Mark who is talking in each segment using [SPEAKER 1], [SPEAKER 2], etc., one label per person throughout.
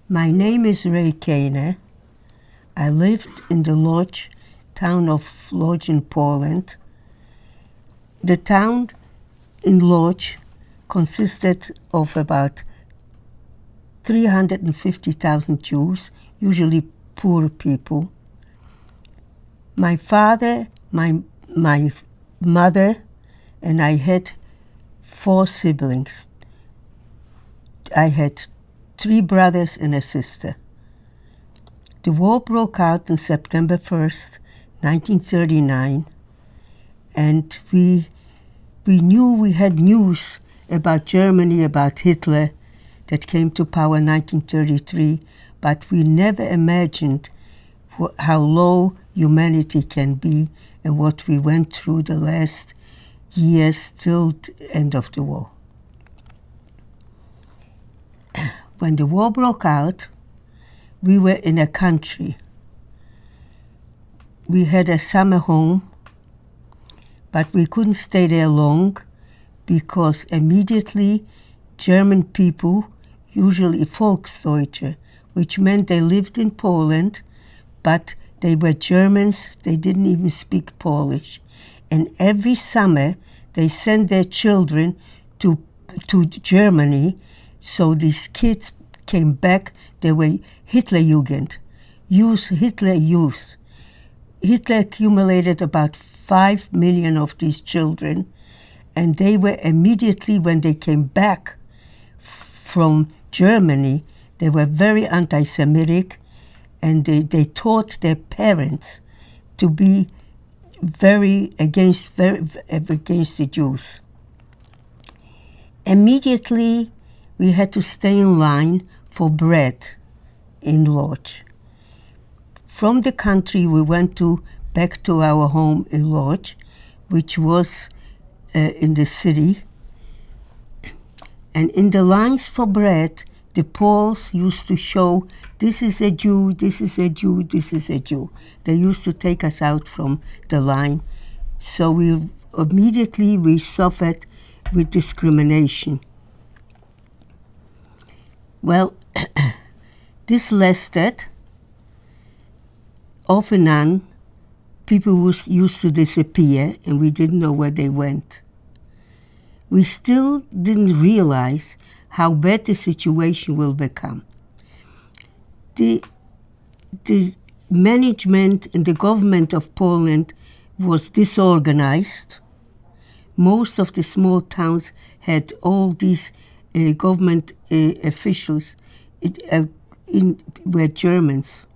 [SPEAKER 1] My name is Ray Kane. I lived in the Lodz, town of Lodz in Poland. The town in Lodz consisted of about 350,000 Jews, usually poor people. My father, my mother, and I had 4 siblings. I had 3 brothers and a sister. The war broke out on September 1st, 1939, and we knew we had news about Germany, about Hitler, that came to power in 1933, but we never imagined how low humanity can be and what we went through the last years till the end of the war. When the war broke out, we were in a country. We had a summer home, but we couldn't stay there long because immediately German people, usually Volksdeutsche, which meant they lived in Poland, but they were Germans, they didn't even speak Polish. And every summer they sent their children to Germany, so these kids came back. They were Hitlerjugend, Hitler youth. Hitler accumulated about 5 million of these children, and they were immediately, when they came back from Germany, they were very anti-Semitic, and they taught their parents to be very against the Jews. Immediately, we had to stay in line for bread in Lodz. From the country, we went back to our home in Lodz, which was in the city. And in the lines for bread, the Poles used to show, this is a Jew, this is a Jew, this is a Jew. They used to take us out from the line. So we immediately suffered with discrimination. Well, this lasted. Off and on, people used to disappear, and we didn't know where they went. We still didn't realize how bad the situation will become. The management and the government of Poland was disorganized. Most of the small towns had all these government officials were Germans,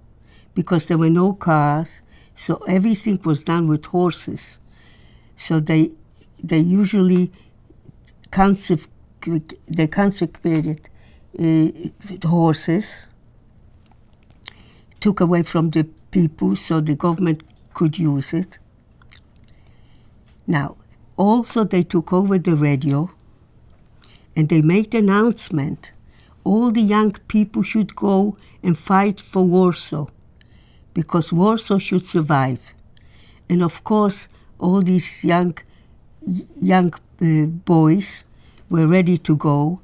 [SPEAKER 1] because there were no cars, so everything was done with horses. So they usually consecrated horses, took away from the people so the government could use it. Now, also they took over the radio, and they made the announcement, all the young people should go and fight for Warsaw, because Warsaw should survive. And of course, all these young boys were ready to go.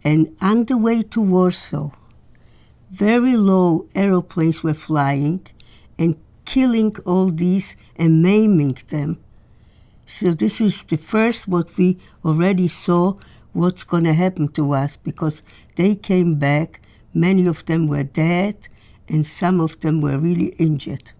[SPEAKER 1] And on the way to Warsaw, very low aeroplanes were flying and killing all these and maiming them. So this was the first what we already saw what's going to happen to us, because they came back, many of them were dead, and some of them were really injured.